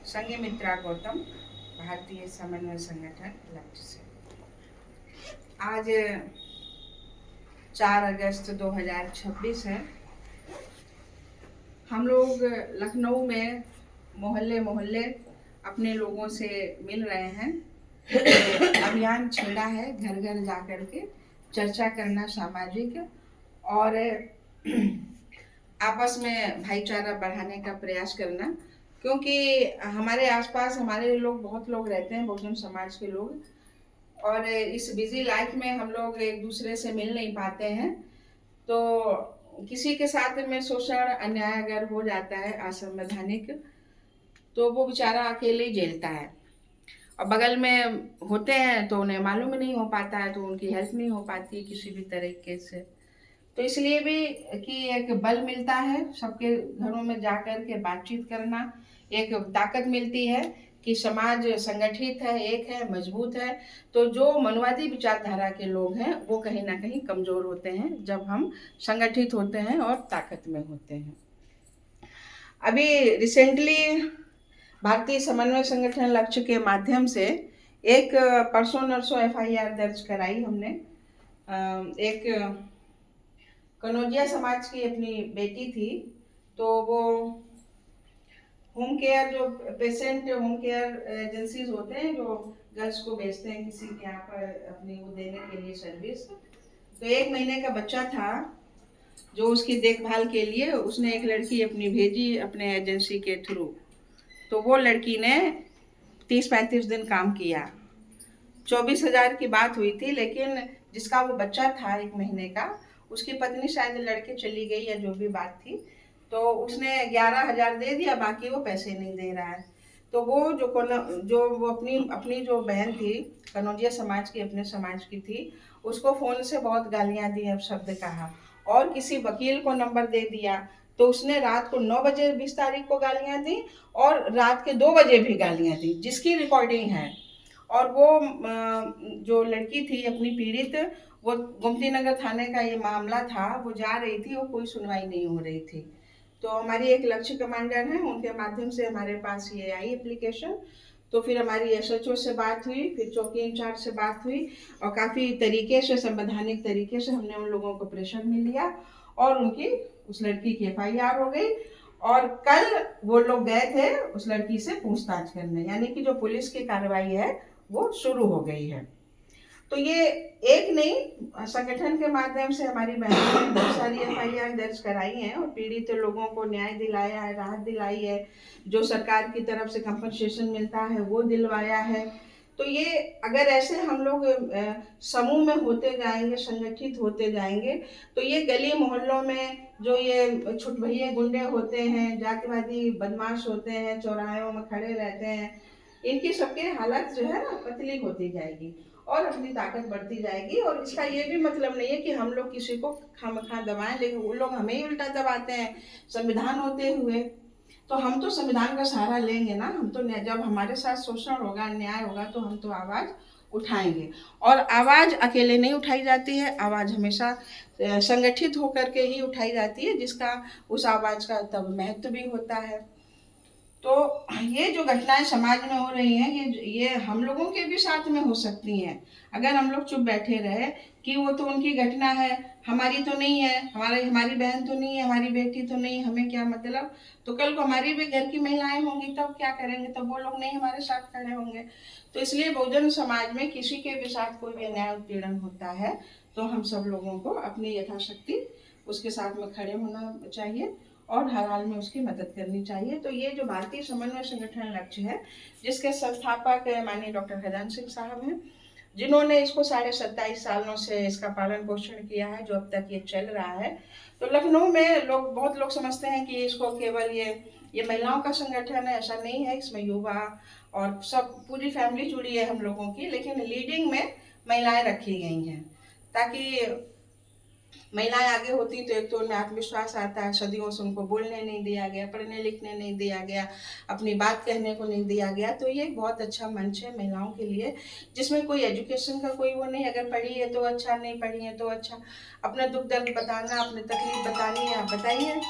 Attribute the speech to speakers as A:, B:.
A: संघमित्रा गौतम, भारतीय समन्वय संगठन लक्ष्य से। आज 4 अगस्त 2026 है। हम लोग लखनऊ में मोहल्ले मोहल्ले अपने लोगों से मिल रहे हैं। अभियान छेड़ा है घर घर जा कर के चर्चा करना, सामाजिक और आपस में भाईचारा बढ़ाने का प्रयास करना, क्योंकि हमारे आसपास हमारे लोग बहुत लोग रहते हैं, बहुजन समाज के लोग, और इस बिजी लाइफ में हम लोग एक दूसरे से मिल नहीं पाते हैं। तो किसी के साथ में शोषण अन्याय अगर हो जाता है असंवैधानिक, तो वो बेचारा अकेले झेलता है, और बगल में होते हैं तो उन्हें मालूम नहीं हो पाता है, तो उनकी हेल्प नहीं हो पाती किसी भी तरीके से। तो इसलिए भी कि एक बल मिलता है सबके घरों में जाकर के बातचीत करना, एक ताकत मिलती है कि समाज संगठित है, एक है, मजबूत है। तो जो मनुवादी विचारधारा के लोग हैं वो कहीं ना कहीं कमजोर होते हैं जब हम संगठित होते हैं और ताकत में होते हैं। अभी रिसेंटली भारतीय समन्वय संगठन लक्ष्य के माध्यम से एक परसों नरसों FIR दर्ज कराई हमने। एक कनौजिया समाज की अपनी बेटी थी, तो वो होम केयर, जो पेशेंट होम केयर एजेंसीज होते हैं जो गर्ल्स को भेजते हैं किसी के यहाँ पर अपनी वो देने के लिए सर्विस, तो 1 महीने का बच्चा था जो उसकी देखभाल के लिए उसने एक लड़की अपनी भेजी अपने एजेंसी के थ्रू। तो वो लड़की ने 30-35 दिन काम किया, 24,000 की बात हुई थी, लेकिन जिसका वो बच्चा था 1 महीने का, उसकी पत्नी शायद लड़के चली गई या जो भी बात थी, तो उसने 11,000 दे दिया, बाकी वो पैसे नहीं दे रहा है। तो वो वो अपनी अपनी जो बहन थी, कनौजिया समाज की, अपने समाज की थी, उसको फ़ोन से बहुत गालियाँ दी, अपशब्द कहा, और किसी वकील को नंबर दे दिया। तो उसने रात को 9 बजे 20 तारीख को गालियाँ दी और रात के 2 बजे भी गालियाँ दी, जिसकी रिकॉर्डिंग है। और वो जो लड़की थी अपनी पीड़ित, वो गोमती नगर थाने का ये मामला था, वो जा रही थी, वो कोई सुनवाई नहीं हो रही थी। तो हमारी एक लक्ष्य कमांडर है, उनके माध्यम से हमारे पास ये आई एप्लीकेशन। तो फिर हमारी SHO से बात हुई, फिर चौकी इंचार्ज से बात हुई, और काफ़ी तरीके से, संवैधानिक तरीके से हमने उन लोगों को प्रेशर में लिया और उनकी, उस लड़की की FIR हो गई। और कल वो लोग गए थे उस लड़की से पूछताछ करने, यानी कि जो पुलिस की कार्रवाई है वो शुरू हो गई है। तो ये एक नहीं, संगठन के माध्यम से हमारी बहनों ने बहुत सारी FIR दर्ज कराई हैं और पीड़ित लोगों को न्याय दिलाया है, राहत दिलाई है, जो सरकार की तरफ से कंपनसेशन मिलता है वो दिलवाया है। तो ये अगर ऐसे हम लोग समूह में होते जाएंगे, संगठित होते जाएंगे, तो ये गली मोहल्लों में जो ये छुटभइये गुंडे होते हैं, जातिवादी बदमाश होते हैं, चौराहों में खड़े रहते हैं, इनकी सबकी हालत जो है ना पतली होती जाएगी और अपनी ताकत बढ़ती जाएगी। और इसका ये भी मतलब नहीं है कि हम लोग किसी को खामखा दबाएं, लेकिन वो लोग हमें ही उल्टा दबाते हैं संविधान होते हुए। तो हम तो संविधान का सहारा लेंगे ना, हम तो जब हमारे साथ शोषण होगा, अन्याय होगा, तो हम तो आवाज़ उठाएंगे। और आवाज़ अकेले नहीं उठाई जाती है, आवाज़ हमेशा संगठित होकर के ही उठाई जाती है, जिसका उस आवाज़ का तब महत्व भी होता है। तो ये जो घटनाएं समाज में हो रही हैं, ये हम लोगों के भी साथ में हो सकती हैं अगर हम लोग चुप बैठे रहे कि वो तो उनकी घटना है, हमारी तो नहीं है, हमारी बहन तो नहीं है, हमारी बेटी तो नहीं, हमें क्या मतलब। तो कल को हमारी भी घर की महिलाएं होंगी, तब क्या करेंगे, तब वो लोग नहीं हमारे साथ खड़े होंगे। तो इसलिए बहुजन समाज में किसी के भी साथ कोई भी अन्याय उत्पीड़न होता है तो हम सब लोगों को अपनी यथाशक्ति उसके साथ में खड़े होना चाहिए और हर हाल में उसकी मदद करनी चाहिए। तो ये जो भारतीय समन्वय संगठन लक्ष्य है, जिसके संस्थापक माननीय डॉक्टर खजान सिंह साहब हैं, जिन्होंने इसको 27.5 सालों से इसका पालन पोषण किया है, जो अब तक ये चल रहा है। तो लखनऊ में बहुत लोग समझते हैं कि इसको केवल ये महिलाओं का संगठन है, ऐसा नहीं है। इसमें युवा और सब पूरी फैमिली जुड़ी है हम लोगों की, लेकिन लीडिंग में महिलाएं रखी गई हैं, ताकि महिलाएं आगे होती तो एक तो उनमें आत्मविश्वास आता है। सदियों से उनको बोलने नहीं दिया गया, पढ़ने लिखने नहीं दिया गया, अपनी बात कहने को नहीं दिया गया। तो ये एक बहुत अच्छा मंच है महिलाओं के लिए, जिसमें कोई एजुकेशन का कोई वो नहीं, अगर पढ़ी है तो अच्छा, नहीं पढ़ी है तो अच्छा, अपना दुख दर्द बताना, अपनी तकलीफ बतानी है, आप बताइए।